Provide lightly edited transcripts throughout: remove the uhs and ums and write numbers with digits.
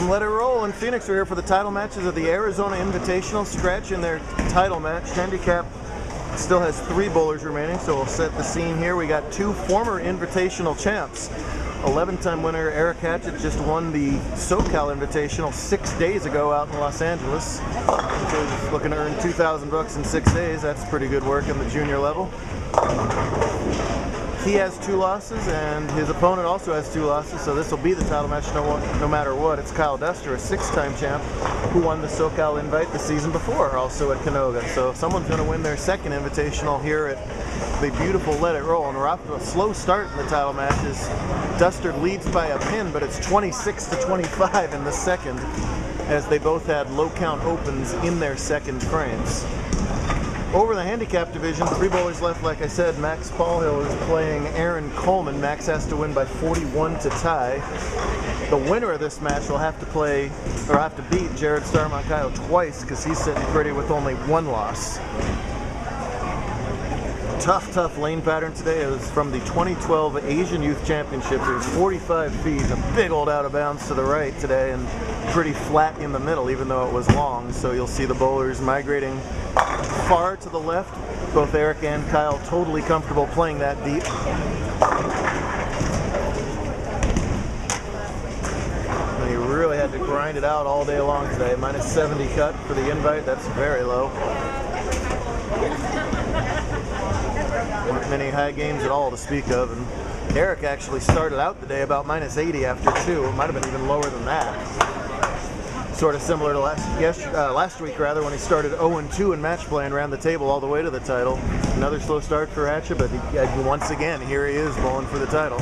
And let it roll in Phoenix. We're here for the title matches of the Arizona Invitational. Scratch in their title match. Handicap still has 3 bowlers remaining, so we'll set the scene here. We got 2 former Invitational champs. 11-time winner Eric Hatchett just won the SoCal Invitational 6 days ago out in Los Angeles. So he's looking to earn $2,000 in 6 days. That's pretty good work in the junior level. He has 2 losses, and his opponent also has 2 losses, so this will be the title match no matter what. It's Kyle Duster, a 6-time champ, who won the SoCal Invite the season before, also at Canoga. So someone's going to win their 2nd Invitational here at the beautiful Let It Roll. And we're off to a slow start in the title matches. Duster leads by a pin, but it's 26-25 in the 2nd, as they both had low count opens in their 2nd frames. Over the handicap division, 3 bowlers left. Like I said, Max Paulhill is playing Aaron Coleman. Max has to win by 41 to tie. The winner of this match will have to play, or have to beat Jared Starr-Moncayo twice, because he's sitting pretty with only 1 loss. Tough lane pattern today. It was from the 2012 Asian Youth Championship. It was 45 feet, a big old out of bounds to the right today, and pretty flat in the middle, even though it was long. So you'll see the bowlers migrating far to the left. Both Eric and Kyle totally comfortable playing that deep. And he really had to grind it out all day long today. Minus 70 cut for the invite. That's very low. Weren't many high games at all to speak of, and Eric actually started out the day about minus 80 after 2. It might have been even lower than that. Sort of similar to last week, when he started 0-2 in match play and ran the table all the way to the title. Another slow start for Hatchett, but once again, here he is bowling for the title.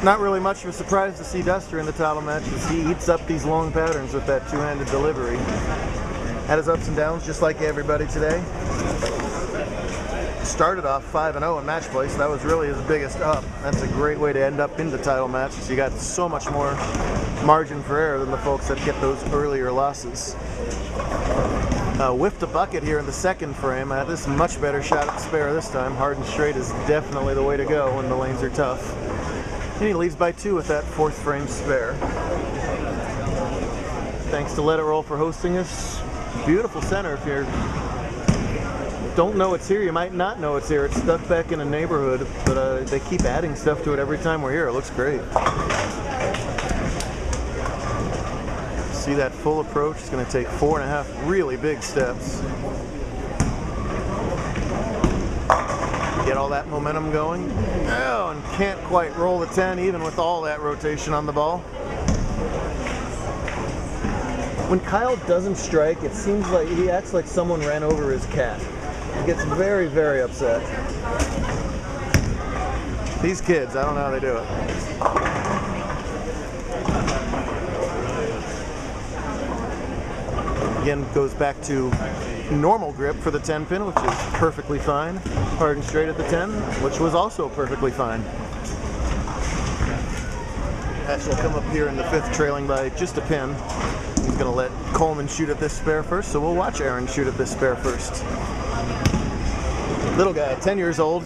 Not really much of a surprise to see Duster in the title match, as he eats up these long patterns with that 2-handed delivery. Had his ups and downs just like everybody today. Started off 5-0 in match play, so that was really his biggest up. That's a great way to end up in the title match, so you got so much more margin for error than the folks that get those earlier losses. Whiffed a bucket here in the 2nd frame. This is a much better shot at the spare this time. Hard and straight is definitely the way to go when the lanes are tough. And he leads by 2 with that 4th frame spare. Thanks to Let It Roll for hosting us. Beautiful center. If you don't know it's here, you might not know it's here. It's stuck back in a neighborhood, but they keep adding stuff to it every time we're here. It looks great. See that full approach? It's going to take 4.5 really big steps. Get all that momentum going. Oh, and can't quite roll the 10 even with all that rotation on the ball. When Kyle doesn't strike, it seems like he acts like someone ran over his cat. He gets very, very upset. These kids, I don't know how they do it. Again, goes back to normal grip for the 10 pin, which is perfectly fine. Hard and straight at the 10, which was also perfectly fine. Hatch will come up here in the 5th, trailing by just a pin. He's going to let Coleman shoot at this spare first, so we'll watch Aaron shoot at this spare first. Little guy, 10 years old,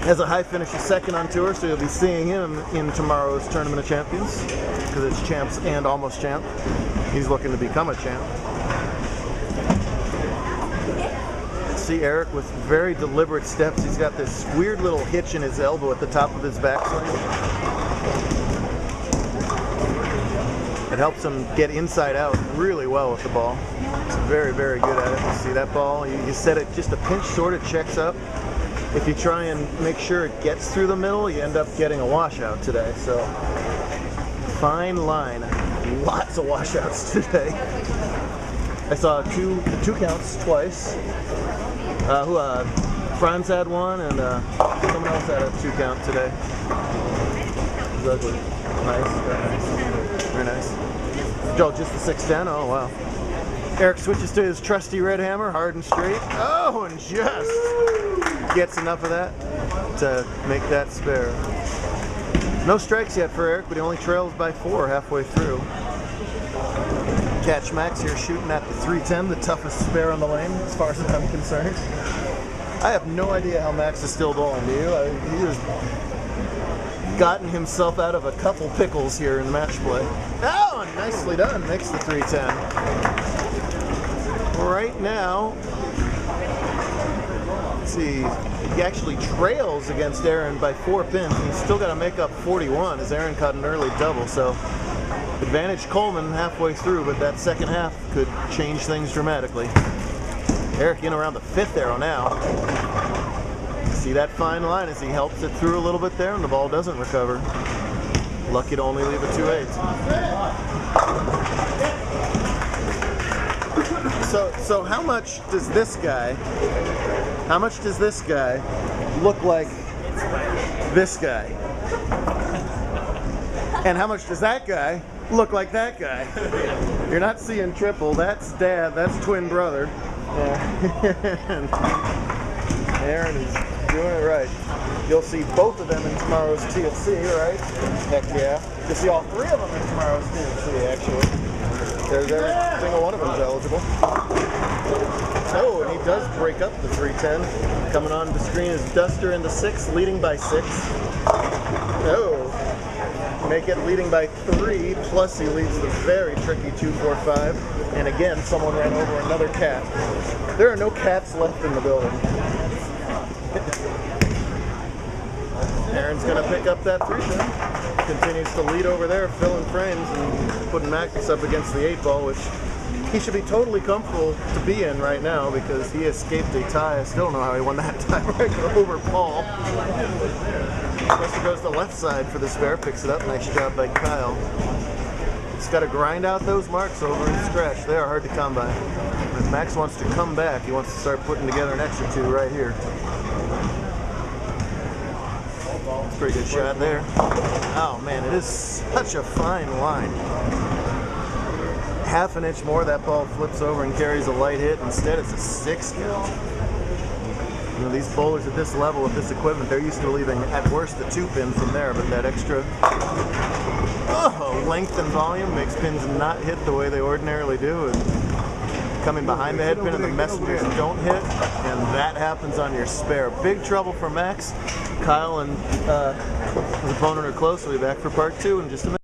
has a high finish of 2nd on tour, so you'll be seeing him in tomorrow's Tournament of Champions, because it's champs and almost champ. He's looking to become a champ. See Eric with very deliberate steps. He's got this weird little hitch in his elbow at the top of his backswing. It helps him get inside out really well with the ball. He's very, very good at it. You see that ball? You set it just a pinch short, it checks up. If you try and make sure it gets through the middle, you end up getting a washout today. So, fine line. Lots of washouts today. I saw two counts twice. Franz had one, and someone else had a 2 count today. It was ugly. Nice, very nice. Very nice. Oh, just the 6-10? Oh, wow. Eric switches to his trusty red hammer, hard and straight. Oh, and just gets enough of that to make that spare. No strikes yet for Eric, but he only trails by 4 halfway through. Catch Max here shooting at the 310, the toughest spare on the lane, as far as I'm concerned. I have no idea how Max is still bowling, do you? He is gotten himself out of a couple pickles here in match play. Oh, nicely done. Makes the 310. Right now, let's see, he actually trails against Aaron by 4 pins, and he's still got to make up 41 as Aaron caught an early double. So advantage Coleman halfway through, but that second half could change things dramatically. Eric in around the 5th arrow now. See that fine line as he helps it through a little bit there, and the ball doesn't recover. Lucky to only leave a 2-8. So how much does this guy look like this guy? And how much does that guy look like that guy? You're not seeing triple. That's dad. That's twin brother. And Aaron is doing it right. You'll see both of them in tomorrow's TFC, right? Heck yeah. You'll see all 3 of them in tomorrow's TFC, actually. There's every single one of them's eligible. Oh, and he does break up the 310. Coming on the screen is Duster in the 6th, leading by 6. Oh, make it leading by 3, plus he leads the very tricky 245. And again, someone ran over another cat. There are no cats left in the building. Aaron's going to pick up that 310. Continues to lead over there, filling frames and putting Max up against the 8 ball, which he should be totally comfortable to be in right now because he escaped a tie. I still don't know how he won that tiebreaker over Paul. Buster goes to the left side for the spare, picks it up. Nice job by Kyle. He's got to grind out those marks over in the stretch. They are hard to come by. If Max wants to come back, he wants to start putting together an extra 2 right here. Pretty good shot there. Oh man, it is such a fine line. Half an inch more, that ball flips over and carries a light hit. Instead, it's a 6 count. You know, these bowlers at this level with this equipment, they're used to leaving at worst a 2 pin from there, but that extra length and volume makes pins not hit the way they ordinarily do. And coming behind the head pin and the messengers don't hit, and that happens on your spare. Big trouble for Max. Kyle and his opponent are close. We'll be back for part 2 in just a minute.